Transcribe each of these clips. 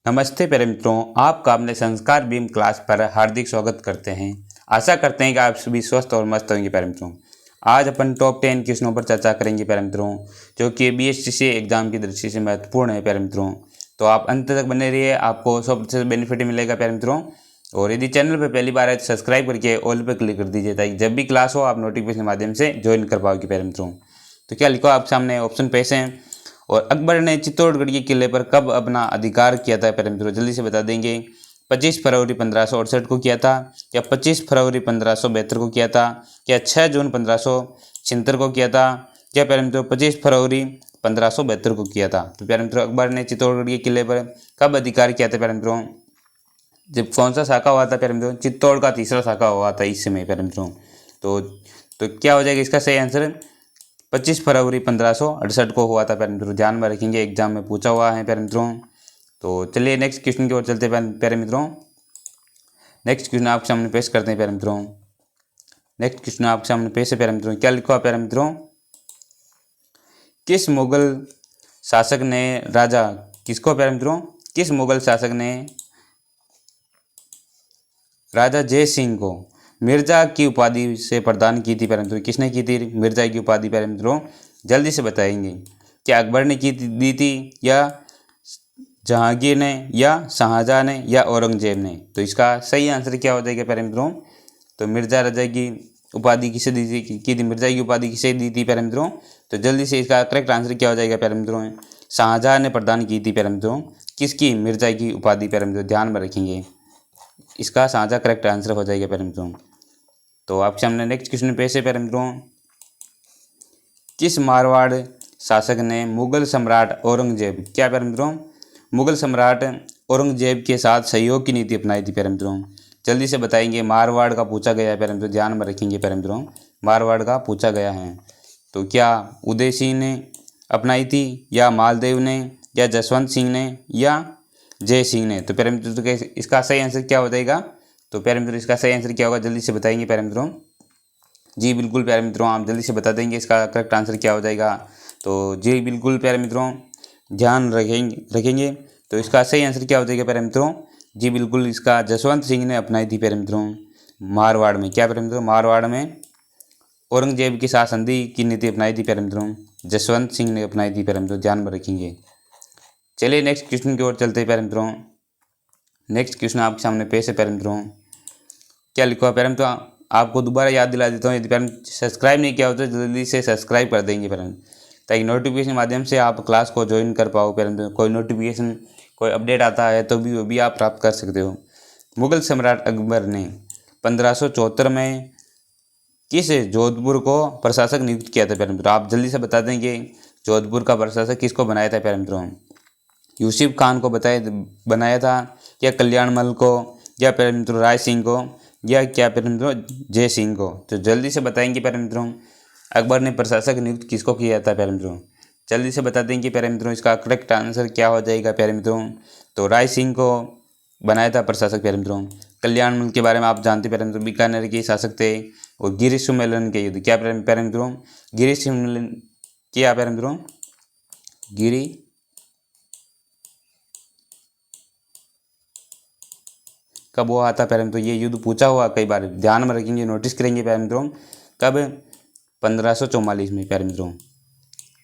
नमस्ते प्यारे मित्रों, आपका अपने संस्कार बीम क्लास पर हार्दिक स्वागत करते हैं। आशा करते हैं कि आप सभी स्वस्थ और मस्त होंगे प्यारे मित्रों। आज अपन टॉप 10 क्वेश्चनों पर चर्चा करेंगे प्यारे मित्रों, जो कि बीएसटीसी एग्जाम की दृष्टि से महत्वपूर्ण है प्यारे मित्रों। तो आप अंत तक बने रहिए, आपको 100% बेनिफिट मिलेगा प्यारे मित्रों। और यदि चैनल पर पहली बार है तो सब्सक्राइब करके ऑल पर क्लिक कर दीजिए, ताकि जब भी क्लास हो आप नोटिफिकेशन के माध्यम से ज्वाइन कर पाओगे प्यारे मित्रों। तो क्या लिखो आप सामने ऑप्शन पेश हैं। और अकबर ने चित्तौड़गढ़ के किले पर कब अपना अधिकार किया था प्यारे मित्रों, जल्दी से बता देंगे। 25 फरवरी 1568 को किया था, या 25 फरवरी 1572 को किया था, या 6 जून 1576 को किया था, या प्यारे मित्रों 25 फरवरी 1572 को किया था। तो प्यारे मित्रों अकबर ने चित्तौड़गढ़ के किले पर कब अधिकार किया था प्यारे मित्रों, जब कौन सा शाखा हुआ था प्यारे मित्रों, चित्तौड़ का तीसरा शाखा हुआ था इस समय प्यारे मित्रों। तो क्या हो जाएगा इसका सही आंसर, 25 फरवरी 1568 को हुआ था प्यारे मित्रों। ध्यान में रखेंगे, एग्जाम में पूछा हुआ है प्यारे मित्रों। तो चलिए नेक्स्ट क्वेश्चन की ओर चलते हैं प्यारे मित्रों। नेक्स्ट क्वेश्चन आपके सामने पेश करते हैं प्यारे मित्रों। नेक्स्ट क्वेश्चन आपके सामने पेश है प्यारे मित्रों। क्या लिखा प्यारे मित्रों, किस मुगल शासक ने राजा किसको प्यारे मित्रों, किस मुगल शासक ने राजा जय सिंह को मिर्जा की उपाधि से प्रदान की थी प्यारे मित्रों? किसने की थी मिर्जा की उपाधि प्यारे मित्रों, जल्दी से बताएंगे। क्या अकबर ने दी थी, या जहांगीर ने, या शाहजहां ने, या औरंगजेब ने? तो इसका सही आंसर क्या हो जाएगा प्यारे मित्रों, तो मिर्जा राजा की उपाधि किसे दी थी, मिर्जा की उपाधि किसे दी थी प्यारे मित्रों? तो जल्दी से इसका करेक्ट आंसर क्या हो जाएगा प्यारे मित्रों, शाहजहां ने प्रदान की थी प्यारे मित्रों। किसकी, मिर्जा की उपाधि प्यारे मित्रों, ध्यान में रखेंगे। इसका शाहजहां करेक्ट आंसर हो जाएगा प्यारे मित्रों। तो आपके सामने नेक्स्ट क्वेश्चन पेश है प्यारे मित्रों। किस मारवाड़ शासक ने मुगल सम्राट औरंगजेब, क्या प्यारे मित्रों, मुगल सम्राट औरंगजेब के साथ सहयोग की नीति अपनाई थी प्यारे मित्रों? जल्दी से बताएंगे। मारवाड़ का पूछा गया है प्यारे मित्रों, ध्यान में रखेंगे प्यारे मित्रों, मारवाड़ का पूछा गया है। तो क्या उदय सिंह ने अपनाई थी, या मालदेव ने, या जसवंत सिंह ने, या जय सिंह ने? तो प्यारे मित्रों तो इसका सही आंसर क्या हो जाएगा, तो प्यारे मित्रों इसका सही आंसर क्या होगा, जल्दी से बताएंगे प्यारे मित्रों। जी बिल्कुल प्यारे मित्रों, आप जल्दी से बता देंगे इसका करेक्ट आंसर क्या हो जाएगा। तो जी बिल्कुल प्यारे मित्रों, ध्यान रखेंगे। तो इसका सही आंसर क्या हो जाएगा प्यारे मित्रों, जी बिल्कुल इसका जसवंत सिंह ने अपनाई थी प्यारे मित्रों मारवाड़ में। क्या प्यारे मित्रों, मारवाड़ में औरंगजेब के साथ संधि की नीति अपनाई थी प्यारे मित्रों, जसवंत सिंह ने अपनाई थी प्यारे मित्रों, ध्यान में रखेंगे। चलिए नेक्स्ट क्वेश्चन की ओर चलते हैं प्यारे मित्रों। नेक्स्ट क्वेश्चन आपके सामने पेश है प्यारे मित्रों। क्या लिखा है प्यारे मित्रों, आपको दोबारा याद दिला देता हूँ, यदि प्यारे सब्सक्राइब नहीं किया हो तो जल्दी से सब्सक्राइब कर देंगे प्यारे, ताकि नोटिफिकेशन के माध्यम से आप क्लास को ज्वाइन कर पाओ प्यारे मित्रों। कोई नोटिफिकेशन कोई अपडेट आता है तो भी वो भी आप प्राप्त कर सकते हो। मुगल सम्राट अकबर ने 1574 में किस जोधपुर को प्रशासक नियुक्त किया था प्यारे मित्रों? आप जल्दी से बता देंगे जोधपुर का प्रशासक किसको बनाया था प्यारे मित्रों? यूसुफ खान को बनाया था, या कल्याणमल को, या प्यारे मित्रों राय सिंह को, या क्या प्यारे मित्रों जय सिंह को? तो जल्दी से बताएंगे प्यारे मित्रों, अकबर ने प्रशासक नियुक्त किसको किया था प्यारे मित्रों? जल्दी से बता देंगे प्यारे मित्रों, इसका करेक्ट आंसर क्या हो जाएगा प्यारे मित्रों? तो राय सिंह को बनाया था प्रशासक प्यारे मित्रों। कल्याणमल के बारे में आप जानते प्यारे मित्रों, बीकानेर के शासक थे, और गिरी सुमेलन के युद्ध, क्या प्यारे मित्रों, गिरी सुमेलन क्या प्यारे मित्रों, गिरी कब हुआ था प्यारे मित्रों? ये युद्ध पूछा हुआ कई बार, ध्यान में रखेंगे, नोटिस करेंगे प्यारे मित्रों। कब, 1544 में प्यारे मित्रों,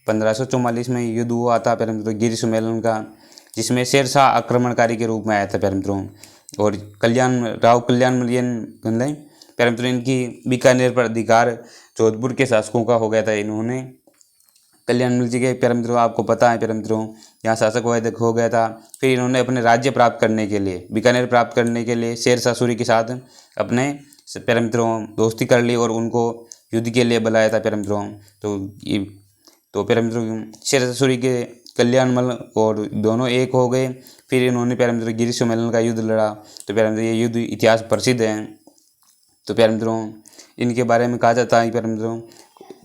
1544 में युद्ध हुआ था प्यारे मित्रों गिरी सुमेलन का, जिसमें शेरशाह आक्रमणकारी के रूप में आया था प्यारे मित्रों। और कल्याणमलियन प्यारे मित्रों, इनकी बीकानेर पर अधिकार जोधपुर के शासकों का हो गया था। इन्होंने कल्याणमल जी के प्यारे मित्रों, आपको पता है प्यारे मित्रों, यहाँ शासक हो गया था। फिर इन्होंने अपने राज्य प्राप्त करने के लिए, बीकानेर प्राप्त करने के लिए शेरशाह सूरी के साथ अपने प्यारे मित्रों दोस्ती कर ली, और उनको युद्ध के लिए बुलाया था प्यारे मित्रों। तो प्यारे मित्रों शेरशाह सूरी के कल्याणमल और दोनों एक हो गए। फिर इन्होंने प्यारे मित्रों गिरी सुमेलन का युद्ध लड़ा। तो प्यारे मित्रों ये युद्ध इतिहास प्रसिद्ध है। तो प्यारे मित्रों इनके बारे में कहा जाता है प्यारे मित्रों,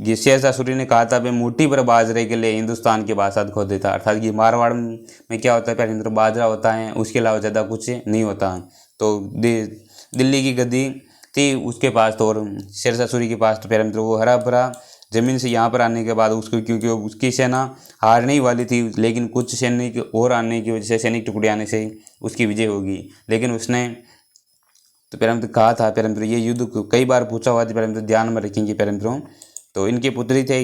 ये शेरशाह सूरी ने कहा था मैं मुट्ठी पर बाजरे के लिए हिंदुस्तान के बादशाह खो देता। अर्थात ये मारवाड़ में क्या होता है प्यारे मित्रों, बाजरा होता है, उसके अलावा ज़्यादा कुछ नहीं होता। तो दिल्ली की गद्दी थी उसके पास, तो और शेरशाह सूरी के पास, तो प्यारे मित्रों वो हरा भरा ज़मीन से यहाँ पर आने के बाद उसको, क्योंकि उसकी सेना हारने ही वाली थी, लेकिन कुछ सैनिक और आने की वजह से, सैनिक टुकड़े आने से उसकी विजय होगी। लेकिन उसने तो पैरमित्र कहा था, पैरमित्र ये युद्ध कई बार पूछा हुआ था, पैरमित्र ध्यान में रखेंगे पैरमित्रों। तो इनके पुत्री थे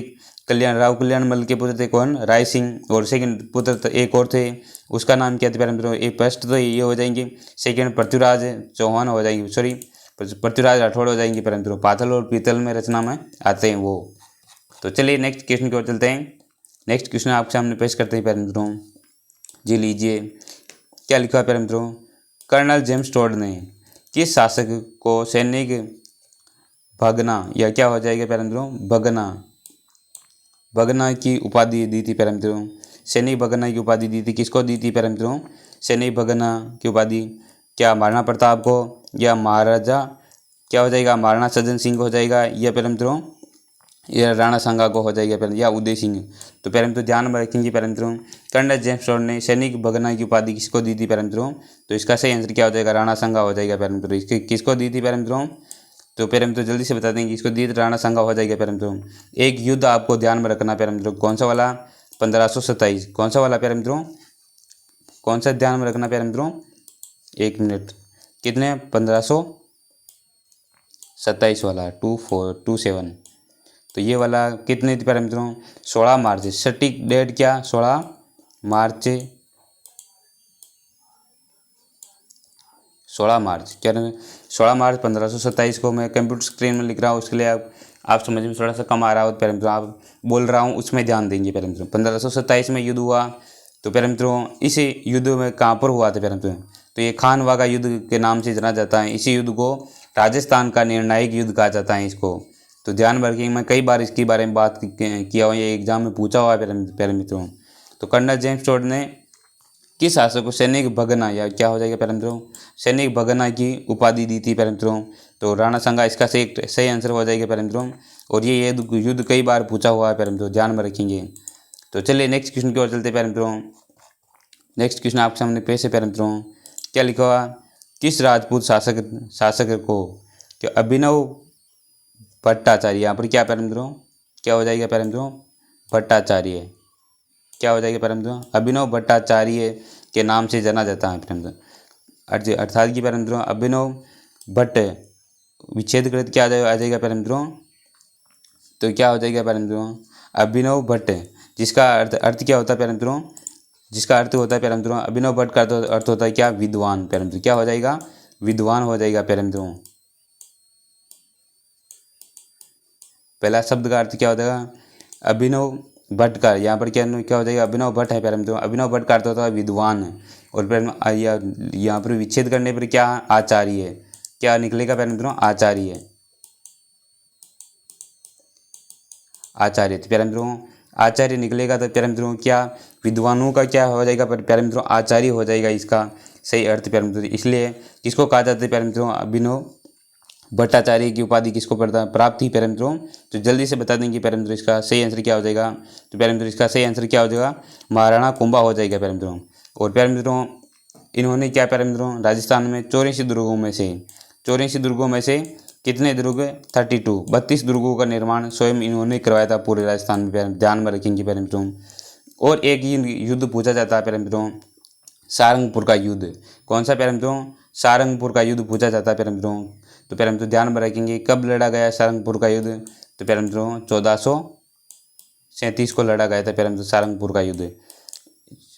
राव कल्याण मल के पुत्र थे कौन, राय सिंह, और सेकंड पुत्र एक और थे, उसका नाम क्या था पैरमित्रों। एक फर्स्ट तो ये हो जाएंगे, सेकंड पृथ्वीराज चौहान हो जाएंगे, सॉरी पृथ्वीराज राठौड़ हो जाएंगे पैरमित्रों। पातल और पीतल में रचना में आते हैं वो। तो चलिए नेक्स्ट क्वेश्चन की ओर चलते हैं। नेक्स्ट क्वेश्चन आपके सामने पेश करते हैं पैरमित्रों जी। लीजिए क्या लिखा है पैरमित्रों। कर्नल जेम्स टोड ने किस शासक को सैनिक भगना, या क्या हो जाएगा पैरमित्रों, भगना की उपाधि दी थी पैरमित्रों। सैनिक भगना की उपाधि दी थी, किसको दी थी पैरमित्रों, सैनिक भगना की उपाधि। क्या महाराणा प्रताप को, या महाराजा क्या हो जाएगा, महाराणा सज्जन सिंह को हो जाएगा, या पैरमित्रों या राणा सांगा को हो जाएगा पैरमित्रों, या उदय सिंह। तो पैरमित्रों ध्यान में रखेंगे पैरमित्रों, कर्नल जेम्स टोड ने सैनिक भगना की उपाधि किसको दी थी पैरमित्रों। तो इसका सही आंसर क्या हो जाएगा, राणा सांगा हो जाएगा पैरमित्रों। इसके किसको दी थी पैरमित्रों, तो पैरमित्रों जल्दी से बता देंगे, इसको दी थी राणा सांगा हो जाएगा पैरमित्रों। एक युद्ध आपको ध्यान में रखना पैरमित्रों, कौन सा वाला, 1527, कौन सा वाला पैरमित्रों, कौन सा ध्यान में रखना पैरमित्रों, 1 मिनट, कितने, 1527 वाला, 2427। तो ये वाला कितने थी पैरमित्रों, 16 मार्च, सटीक डेट क्या, 16 मार्च, 16 मार्च क्या, 16 मार्च 1527 को मैं कंप्यूटर स्क्रीन में लिख रहा हूँ, उसके लिए आप समझ में थोड़ा सा कम आ रहा हो पैरमित्रों, आप बोल रहा हूँ उसमें ध्यान देंगे पैरमित्रों। 1527 में युद्ध हुआ। तो पैरमित्रों इस युद्ध में कहाँ पर हुआ था पैरमित्रों, तो ये खानवागा युद्ध के नाम से जाना जाता है। इसी युद्ध को राजस्थान का निर्णायक युद्ध कहा जाता है इसको। तो ध्यान में रखिए, मैं कई बार इसके बारे में बात किया हुआ, ये एग्जाम में पूछा हुआ है पैरमित्रों। तो कर्नल जेम्स टोड ने किस शासक को सैनिक भगना, या क्या हो जाएगा पैरमित्रों, सैनिक भगना की उपाधि दी थी पैरमित्रों। तो राणा सांगा इसका सही आंसर हो जाएगा पैरमित्रों। और ये युद्ध कई बार पूछा हुआ है पैरमित्रों, ध्यान में रखेंगे। तो चलिए नेक्स्ट क्वेश्चन की ओर चलते पैरमित्रों। नेक्स्ट क्वेश्चन आपके सामने पेश है पैरमित्रों। क्या लिखा हुआ, किस राजपूत शासक को क्या अभिनव भट्टाचार्य, यहाँ पर क्या पैरमित्रों, क्या हो जाएगा पैरमित्रों, भट्टाचार्य, क्या हो जाएगा पैरमित्रों, अभिनव भट्टाचार्य के नाम से जाना जाता है पैरमित्रों। अर्थात की पैरमित्रों अभिनव भट्ट विच्छेद कृत क्या आ जाएगा पैरमित्रों, तो क्या हो जाएगा पैरमित्रों, अभिनव भट्ट, जिसका अर्थ क्या होता है पैरमित्रों, जिसका अर्थ होता है पैरमित्रों, अभिनव भट्ट का अर्थ होता है क्या, विद्वान पैरमित्रों। क्या हो जाएगा, विद्वान हो जाएगा पैरमित्रों। पहला शब्द का अर्थ क्या हो जाएगा, अभिनव भट्ट का, यहाँ पर क्या हो जाएगा, अभिनव भट्ट है पैरमित्रों। अभिनव भट्ट का अर्थ होता है विद्वान। और यहाँ पर विच्छेद करने पर क्या, आचार्य है, क्या निकलेगा पैरमित्रों, आचार्य, आचार्य। तो पैरमित्रों आचार्य निकलेगा, तो पैरमित्रों क्या, विद्वानों का क्या हो जाएगा पैरमित्रों, आचार्य हो जाएगा इसका सही अर्थ पैरमित्रों। इसलिए किसको कहा जाता है पैरमित्रों, अभिनव भट्टाचार्य की उपाधि किसको प्राप्त थी पैरमित्रों। तो जल्दी से बता देंगे पैरमित्रों इसका सही आंसर क्या हो जाएगा। तो पैरमित्रों इसका सही आंसर क्या हो जाएगा, महाराणा कुंभा हो जाएगा पैरमित्रों। और पैरमित्रों इन्होंने क्या पैरमित्रों, राजस्थान में 84 दुर्गों में से कितने दुर्ग, 32 दुर्गों का निर्माण स्वयं इन्होंने करवाया था पूरे राजस्थान में, ध्यान में रखेंगे पैरमित्रों। और एक युद्ध पूछा जाता है पैरमित्रों, सारंगपुर का युद्ध, कौन सा पैरमित्रों, सारंगपुर का युद्ध पूछा जाता है पैरमित्रों। तो पैरमित्रों ध्यान में रखेंगे, कब लड़ा गया सारंगपुर का युद्ध, तो पैरमित्रों 1437 को लड़ा गया था पैरमित्रों सारंगपुर का युद्ध।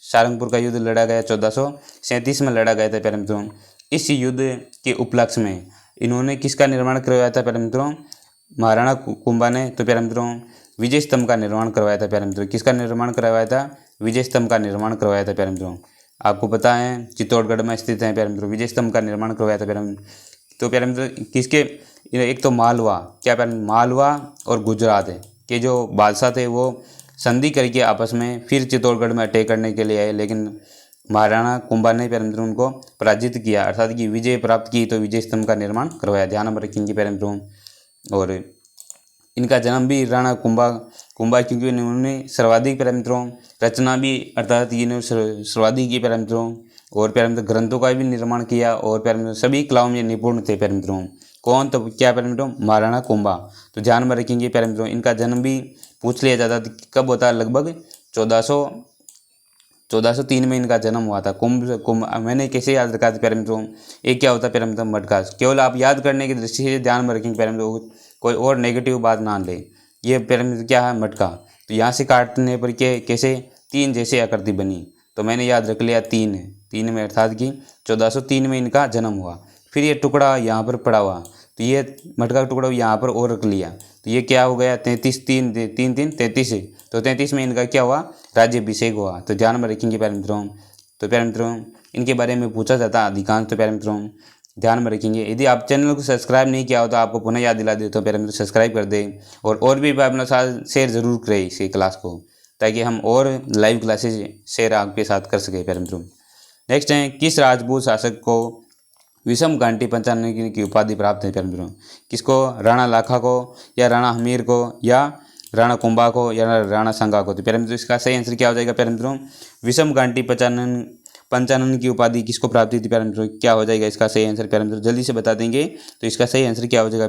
सारंगपुर का युद्ध लड़ा गया 1437 में लड़ा गया था पैरमित्रों। इस युद्ध के उपलक्ष्य में इन्होंने किसका निर्माण करवाया था पैरमित्रों, महाराणा कुंभा ने। तो पैरमित्रों विजय स्तंभ का निर्माण करवाया था पैरमित्रों। किसका निर्माण करवाया था, विजय स्तंभ का निर्माण करवाया था पैरमित्रों। आपको पता है चित्तौड़गढ़ में स्थित है पैरमित्रों, विजय स्तंभ का निर्माण करवाया था पैरमित्रों। तो पैरमित्रों किसके, एक तो मालवा, क्या पैरमित्रों, मालवा और गुजरात के जो बादशाह थे वो संधि करके आपस में फिर चित्तौड़गढ़ में अटैक करने के लिए आए, लेकिन महाराणा कुंभा ने पैरमित्रों उनको पराजित किया, अर्थात कि विजय प्राप्त की। तो विजय स्तंभ का निर्माण करवाया, ध्यान में रखेंगे पैरमित्रों। और इनका जन्म भी राणा कुंभा क्योंकि इन्होंने सर्वाधिक पैरमित्रों रचना भी, अर्थात इन्होंने सर्वाधिक की पैरमित्रों। और पैरमित्रों ग्रंथों का भी निर्माण किया, और पैरमित्रों सभी कलाओं में निपुण थे पैरमित्रों। कौन? तो क्या प्यारे मित्रों, महाराणा कुंभा। तो ध्यान में रखेंगे प्यारे मित्रों, इनका जन्म भी पूछ लिया जाता था कब होता है, लगभग 1403 में इनका जन्म हुआ था। कुंभ मैंने कैसे याद रखा था प्यारे मित्रों, एक क्या होता है प्यारे मित्रों, मटका। केवल आप याद करने की दृष्टि से ध्यान में रखेंगे प्यारे मित्रों, कोई और नेगेटिव बात ना ले। ये प्यारे मित्रों क्या है, मटका। तो यहाँ से काटने पर कैसे 3 जैसे आकृति बनी, तो मैंने याद रख लिया 3 में, अर्थात कि 1403 में इनका जन्म हुआ। फिर ये टुकड़ा यहाँ पर पड़ा हुआ, तो ये मटका का टुकड़ा यहाँ पर और रख लिया, तो ये क्या हो गया, 33 तो 33 में इनका क्या हुआ, राज्याभिषेक हुआ। तो ध्यान में रखेंगे प्यारे मित्रों। तो प्यारे मित्रों इनके बारे में पूछा जाता अधिकांश, तो प्यारे मित्रों ध्यान में रखेंगे। यदि आप चैनल को सब्सक्राइब नहीं किया हो तो आपको पुनः याद दिला देता हूँ प्यारे मित्रों, सब्सक्राइब कर दें और भी अपना साथ शेयर जरूर करें इसी क्लास को, ताकि हम और लाइव क्लासेज शेयर आपके साथ कर सके प्यारे मित्रों। नेक्स्ट है, किस राजपूत शासक को विषम घंटी पंचानन की उपाधि प्राप्त है प्यारे मित्रों? किसको? राणा लाखा को, या राणा हमीर को, या राणा कुंभा को, या राणा संगा को? तो प्यारे मित्रों इसका सही आंसर क्या हो जाएगा प्यारे मित्रों, विषम घंटी पंचानन की उपाधि किसको प्राप्त थी प्यारे मित्रों? क्या हो जाएगा इसका सही आंसर प्यारे मित्रों, जल्दी से बता देंगे। तो इसका सही आंसर क्या हो जाएगा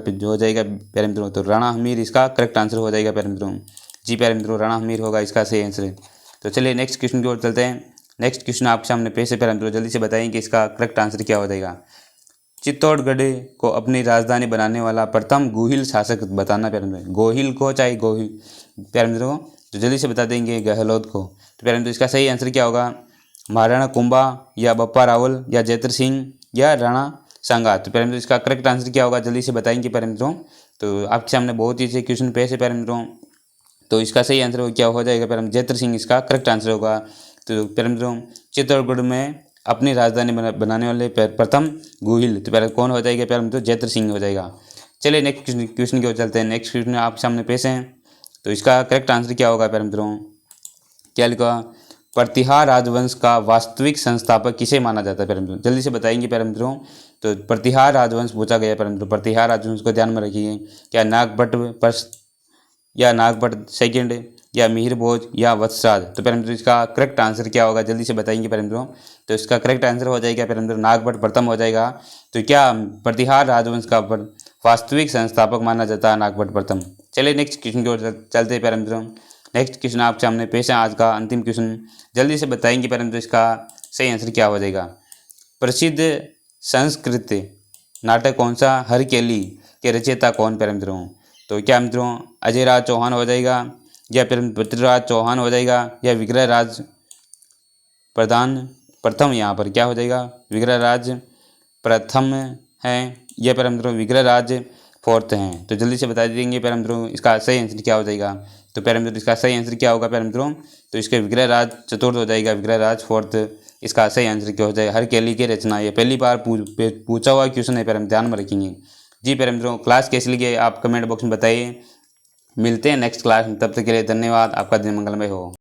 प्यारे मित्रों, तो राणा हमीर इसका करेक्ट आंसर हो जाएगा प्यारे मित्रों। जी प्यारे मित्रों, राणा हमीर होगा इसका सही आंसर। तो चलिए नेक्स्ट क्वेश्चन की ओर चलते हैं। नेक्स्ट क्वेश्चन आपके सामने पेश है प्यारे मित्रों, जल्दी से बताएं कि इसका करेक्ट आंसर क्या हो जाएगा। चित्तौड़गढ़ को अपनी राजधानी बनाने वाला प्रथम गोहिल शासक बताना प्यारे मित्रों, गोहिल को चाहे गोहिल प्यारे मित्रों को, तो जल्दी से बता देंगे गहलोत को। तो प्यारे मित्रों इसका सही आंसर क्या होगा, महाराणा कुंभा, या बप्पा रावल, या जैतर सिंह, या राणा सांगा? तो प्यारे मित्रों इसका करेक्ट आंसर क्या होगा, जल्दी से बताएंगे प्यारे मित्रों। तो आपके सामने बहुत ही अच्छे क्वेश्चन पेश है प्यारे मित्रों, तो इसका सही आंसर क्या हो जाएगा प्यारे मित्रों, जैतर सिंह इसका करेक्ट आंसर होगा। तो प्यारे मित्रों चित्तौड़गढ़ में अपनी राजधानी बनाने वाले प्रथम गोहिल, तो पहले कौन हो जाएगा प्यारे मित्रों, जैतर सिंह हो जाएगा। चलिए नेक्स्ट क्वेश्चन की ओर चलते हैं। नेक्स्ट क्वेश्चन आपके सामने पेश हैं, तो इसका करेक्ट आंसर क्या होगा प्यारे मित्रों, क्या लिखा, प्रतिहार राजवंश का वास्तविक संस्थापक किसे माना जाता है प्यारे मित्रों? जल्दी से बताएंगे प्यारे मित्रों। तो प्रतिहार राजवंश पूछा गया प्यारे मित्रों, प्रतिहार राजवंश को ध्यान में रखिए। क्या नागभट्ट या नागभट्ट सेकंड, या मिहिर भोज, या वत्सराज? तो प्यारे मित्रों इसका करेक्ट आंसर क्या होगा, जल्दी से बताएंगे प्यारे मित्रों। तो इसका करेक्ट आंसर हो जाएगा प्यारे मित्रों, नागभट्ट प्रथम हो जाएगा। तो क्या प्रतिहार राजवंश का वास्तविक संस्थापक माना जाता है नागभट्ट प्रथम? चलिए नेक्स्ट क्वेश्चन की ओर चलते हैं प्यारे मित्रों। नेक्स्ट क्वेश्चन आपके सामने पेश है, आज का अंतिम क्वेश्चन, जल्दी से बताएंगे प्यारे मित्रों इसका सही आंसर क्या हो जाएगा। प्रसिद्ध संस्कृत नाटक कौन सा, हरकेली के रचयिता कौन प्यारे मित्रों? तो क्या मित्रों अजय राज चौहान हो जाएगा, या फिर पृथ्वीराज चौहान हो जाएगा, या विग्रह राज प्रथम? यहाँ पर क्या हो जाएगा, विग्रह राज प्रथम है, या प्यारे मित्रों विग्रह राज फोर्थ हैं? तो जल्दी से बता देंगे प्यारे मित्रों इसका सही आंसर क्या हो जाएगा। तो प्यारे मित्रों इसका सही आंसर क्या होगा प्यारे मित्रों, तो इसके विग्रह राज चतुर्थ हो जाएगा, विग्रह राज फोर्थ इसका सही आंसर क्या हो जाएगा। हरकेली की रचना, ये पहली बार पूछा हुआ क्वेश्चन है प्यारे मित्रों, ध्यान में रखेंगे। जी प्यारे मित्रों क्लास कैसी लगी आप कमेंट बॉक्स में बताइए। मिलते हैं नेक्स्ट क्लास में, तब तक के लिए धन्यवाद। आपका दिन मंगलमय हो।